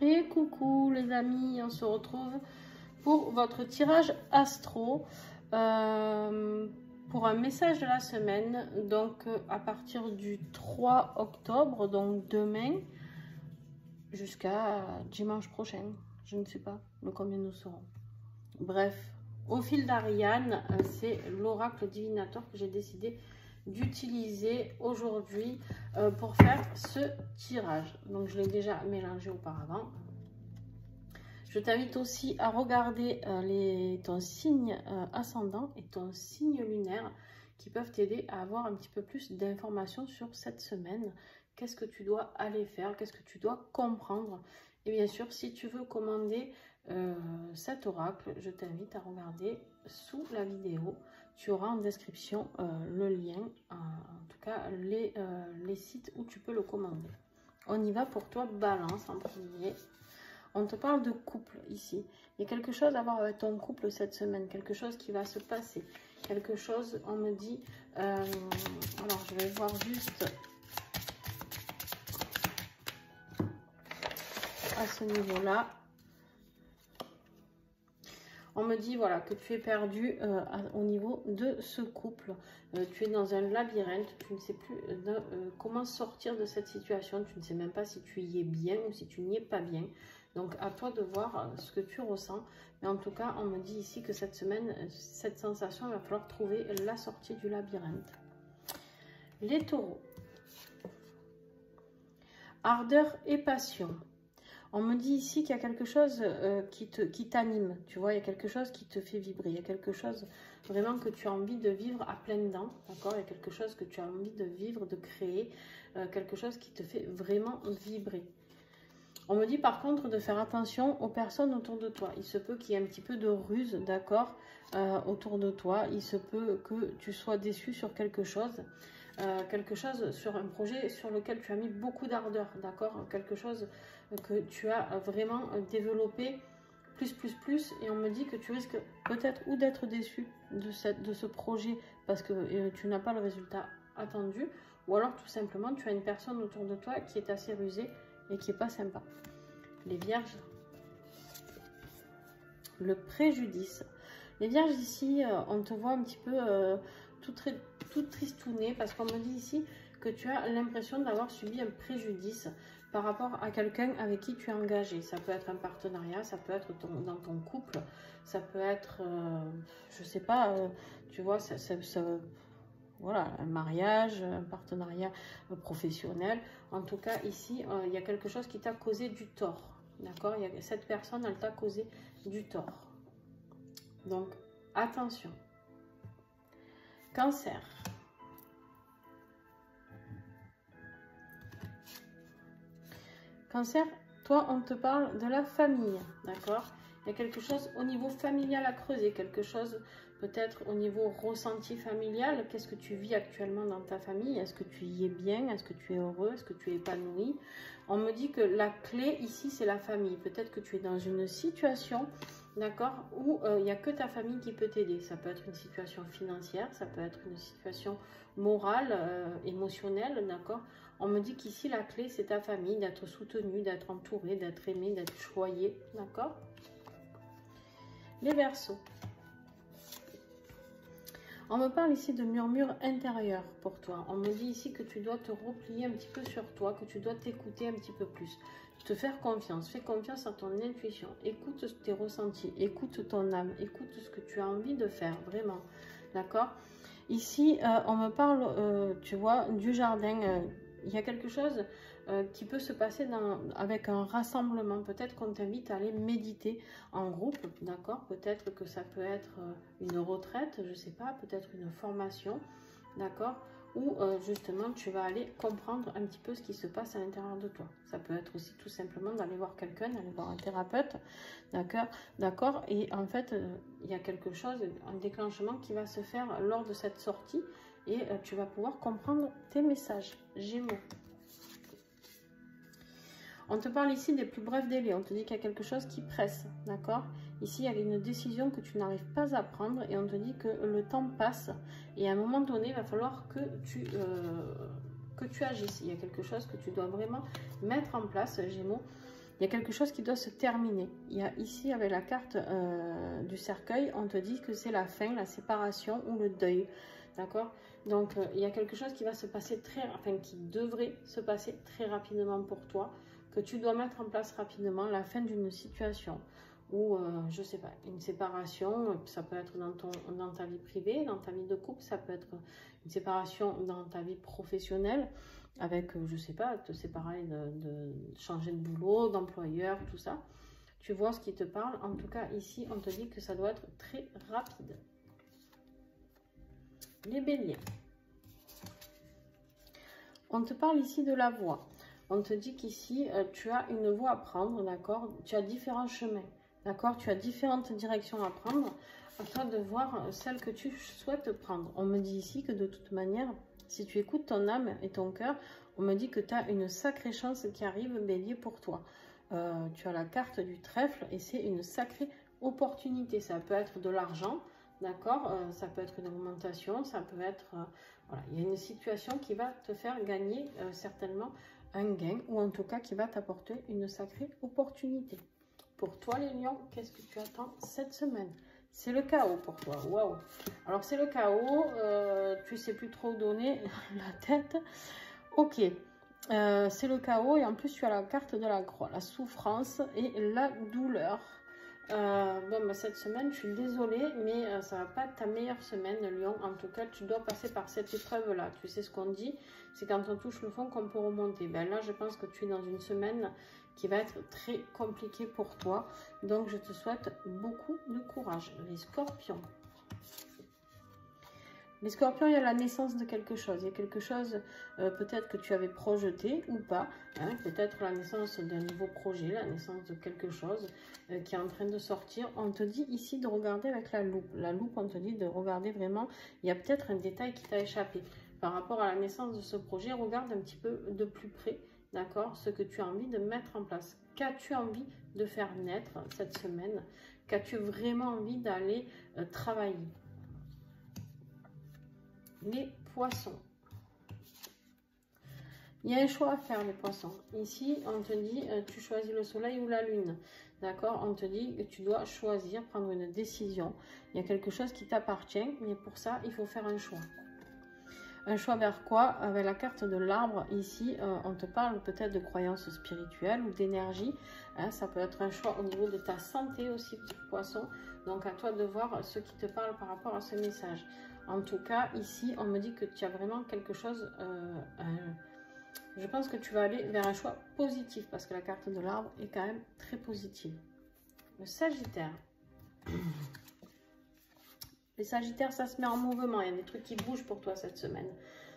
Et coucou les amis, on se retrouve pour votre tirage astro, pour un message de la semaine, donc à partir du 3 octobre, donc demain, jusqu'à dimanche prochain, je ne sais pas de combien nous serons. Bref, au fil d'Ariane, c'est l'oracle divinateur que j'ai décidé d'utiliser aujourd'hui pour faire ce tirage. Donc je l'ai déjà mélangé auparavant. Je t'invite aussi à regarder ton signe ascendant et ton signe lunaire qui peuvent t'aider à avoir un petit peu plus d'informations sur cette semaine. Qu'est-ce que tu dois aller faire, qu'est-ce que tu dois comprendre. Et bien sûr, si tu veux commander cet oracle, je t'invite à regarder sous la vidéo. Tu auras en description le lien, en tout cas les sites où tu peux le commander. On y va pour toi, Balance en premier. On te parle de couple ici. Il y a quelque chose à voir avec ton couple cette semaine, quelque chose qui va se passer, quelque chose, on me dit, alors je vais voir juste à ce niveau-là. On me dit voilà que tu es perdu au niveau de ce couple. Tu es dans un labyrinthe, tu ne sais plus comment sortir de cette situation. Tu ne sais même pas si tu y es bien ou si tu n'y es pas bien. Donc à toi de voir ce que tu ressens. Mais en tout cas, on me dit ici que cette semaine, cette sensation, il va falloir trouver la sortie du labyrinthe. Les taureaux. Ardeur et passion. On me dit ici qu'il y a quelque chose qui t'anime, tu vois, il y a quelque chose qui te fait vibrer, il y a quelque chose vraiment que tu as envie de vivre à pleines dents, d'accord? Il y a quelque chose que tu as envie de vivre, de créer, quelque chose qui te fait vraiment vibrer. On me dit par contre de faire attention aux personnes autour de toi. Il se peut qu'il y ait un petit peu de ruse, d'accord, autour de toi. Il se peut que tu sois déçu sur quelque chose sur un projet sur lequel tu as mis beaucoup d'ardeur, d'accord, quelque chose que tu as vraiment développé plus, et on me dit que tu risques peut-être ou d'être déçu de ce projet parce que tu n'as pas le résultat attendu, ou alors tout simplement tu as une personne autour de toi qui est assez rusée et qui n'est pas sympa. Les vierges, le préjudice. Les vierges ici, on te voit un petit peu tout tristouné parce qu'on me dit ici que tu as l'impression d'avoir subi un préjudice par rapport à quelqu'un avec qui tu es engagé. Ça peut être un partenariat, ça peut être dans ton couple, ça peut être, je sais pas, tu vois, voilà, un mariage, un partenariat professionnel. En tout cas, ici, il y a quelque chose qui t'a causé du tort. D'accord? Cette personne, elle t'a causé du tort. Donc, attention. Cancer. Cancer, toi, on te parle de la famille, d'accord? Il y a quelque chose au niveau familial à creuser, quelque chose peut-être au niveau ressenti familial. Qu'est-ce que tu vis actuellement dans ta famille? Est-ce que tu y es bien? Est-ce que tu es heureux? Est-ce que tu es épanoui? On me dit que la clé ici, c'est la famille. Peut-être que tu es dans une situation, d'accord, où il n'y a que ta famille qui peut t'aider. Ça peut être une situation financière, ça peut être une situation morale, émotionnelle, d'accord? On me dit qu'ici, la clé, c'est ta famille, d'être soutenu, d'être entouré, d'être aimé, d'être choyé, d'accord? Les Verseaux. On me parle ici de murmure intérieur pour toi. On me dit ici que tu dois te replier un petit peu sur toi, que tu dois t'écouter un petit peu plus. Te faire confiance. Fais confiance à ton intuition. Écoute tes ressentis. Écoute ton âme. Écoute ce que tu as envie de faire, vraiment. D'accord? Ici, on me parle, tu vois, du jardin. Il y a quelque chose qui peut se passer avec un rassemblement. Peut-être qu'on t'invite à aller méditer en groupe, d'accord? Peut-être que ça peut être une retraite, je ne sais pas, peut-être une formation, d'accord? Ou justement, tu vas aller comprendre un petit peu ce qui se passe à l'intérieur de toi. Ça peut être aussi tout simplement d'aller voir quelqu'un, d'aller voir un thérapeute, d'accord? Et en fait, il y a quelque chose, un déclenchement qui va se faire lors de cette sortie et tu vas pouvoir comprendre tes messages. Gémeaux. On te parle ici des plus brefs délais. On te dit qu'il y a quelque chose qui presse, d'accord? Ici, il y a une décision que tu n'arrives pas à prendre et on te dit que le temps passe. Et à un moment donné, il va falloir que tu agisses. Il y a quelque chose que tu dois vraiment mettre en place, Gémeaux. il y a quelque chose qui doit se terminer. Il y a ici, avec la carte du cercueil, on te dit que c'est la fin, la séparation ou le deuil. D'accord? Donc, il y a quelque chose qui va se passer qui devrait se passer très rapidement pour toi, que tu dois mettre en place rapidement, la fin d'une situation ou, je sais pas, une séparation. Ça peut être dans ta vie privée, dans ta vie de couple, ça peut être une séparation dans ta vie professionnelle, avec, je sais pas, te séparer, de changer de boulot, d'employeur, tout ça. Tu vois ce qui te parle. En tout cas, ici, on te dit que ça doit être très rapide. Les béliers. On te parle ici de la voie. On te dit qu'ici, tu as une voie à prendre, d'accord? Tu as différents chemins, d'accord? Tu as différentes directions à prendre. À toi de voir celle que tu souhaites prendre. On me dit ici que de toute manière, si tu écoutes ton âme et ton cœur, on me dit que tu as une sacrée chance qui arrive, bélier, pour toi. Tu as la carte du trèfle et c'est une sacrée opportunité. Ça peut être de l'argent, d'accord, ça peut être une augmentation, ça peut être... voilà, il y a une situation qui va te faire gagner certainement un gain, ou en tout cas qui va t'apporter une sacrée opportunité. Pour toi, les lions, qu'est-ce que tu attends cette semaine? C'est le chaos pour toi. Waouh! Alors, c'est le chaos, tu sais plus trop où donner la tête. Ok, c'est le chaos et en plus, tu as la carte de la croix, la souffrance et la douleur. Bon, bah, cette semaine, je suis désolée, mais ça va pas être ta meilleure semaine, Lion. En tout cas, tu dois passer par cette épreuve-là. Tu sais ce qu'on dit, c'est quand on touche le fond qu'on peut remonter. Ben là, je pense que tu es dans une semaine qui va être très compliquée pour toi. Donc, je te souhaite beaucoup de courage. Les scorpions. Les scorpions, il y a la naissance de quelque chose. Il y a quelque chose peut-être que tu avais projeté ou pas. Hein, peut-être la naissance d'un nouveau projet, la naissance de quelque chose qui est en train de sortir. On te dit ici de regarder avec la loupe. La loupe, on te dit de regarder vraiment. Il y a peut-être un détail qui t'a échappé. Par rapport à la naissance de ce projet, regarde un petit peu de plus près, d'accord, ce que tu as envie de mettre en place. Qu'as-tu envie de faire naître cette semaine? Qu'as-tu vraiment envie d'aller travailler? Les poissons. Il y a un choix à faire, les poissons. Ici, on te dit, tu choisis le soleil ou la lune. D'accord? On te dit que tu dois choisir, prendre une décision. Il y a quelque chose qui t'appartient, mais pour ça, il faut faire un choix. Un choix vers quoi? Avec la carte de l'arbre, ici, on te parle peut-être de croyances spirituelles ou d'énergie. Hein, ça peut être un choix au niveau de ta santé aussi, petit poisson. Donc, à toi de voir ce qui te parle par rapport à ce message. En tout cas, ici, on me dit que tu as vraiment quelque chose... je pense que tu vas aller vers un choix positif parce que la carte de l'arbre est quand même très positive. Le Sagittaire. Les Sagittaires, ça se met en mouvement. Il y a des trucs qui bougent pour toi cette semaine.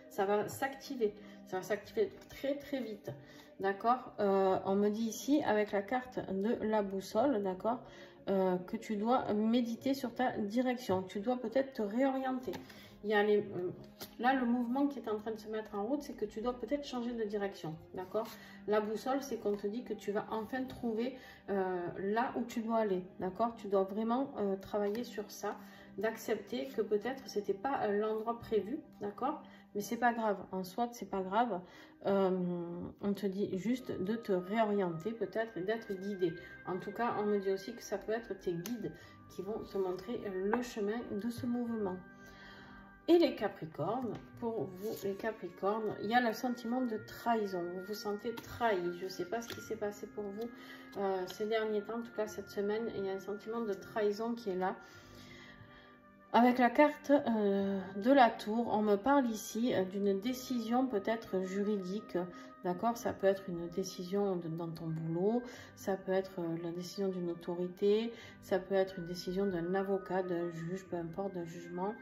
Ça va s'activer. Ça va s'activer très, très vite. D'accord? On me dit ici, avec la carte de la boussole, d'accord, que tu dois méditer sur ta direction. Tu dois peut-être te réorienter. Il y a là, le mouvement qui est en train de se mettre en route, c'est que tu dois peut-être changer de direction. D'accord? La boussole, c'est qu'on te dit que tu vas enfin trouver là où tu dois aller. D'accord? Tu dois vraiment travailler sur ça, d'accepter que peut-être c'était pas l'endroit prévu. D'accord? Mais c'est pas grave. En soi, c'est pas grave. On te dit juste de te réorienter peut-être et d'être guidé. En tout cas, on me dit aussi que ça peut être tes guides qui vont te montrer le chemin de ce mouvement. Et les Capricornes, pour vous, les Capricornes, il y a le sentiment de trahison. Vous vous sentez trahi. Je ne sais pas ce qui s'est passé pour vous ces derniers temps. En tout cas, cette semaine, il y a un sentiment de trahison qui est là. Avec la carte de la tour, on me parle ici d'une décision peut-être juridique. D'accord? Ça peut être une décision dans ton boulot. Ça peut être la décision d'une autorité. Ça peut être une décision d'un avocat, d'un juge, peu importe, d'un jugement.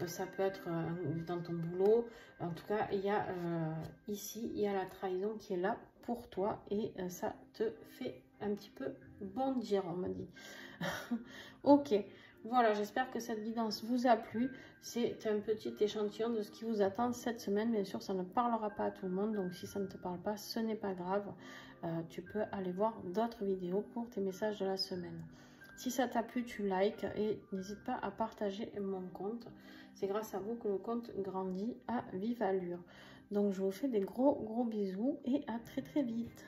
Ça peut être dans ton boulot. En tout cas, il y a ici, il y a la trahison qui est là pour toi et ça te fait un petit peu bondir, on m'a dit. Ok, voilà, j'espère que cette guidance vous a plu. C'est un petit échantillon de ce qui vous attend cette semaine. Bien sûr, ça ne parlera pas à tout le monde, donc si ça ne te parle pas, ce n'est pas grave. Tu peux aller voir d'autres vidéos pour tes messages de la semaine. Si ça t'a plu, tu likes et n'hésite pas à partager mon compte. C'est grâce à vous que le compte grandit à vive allure. Donc, je vous fais des gros bisous et à très vite.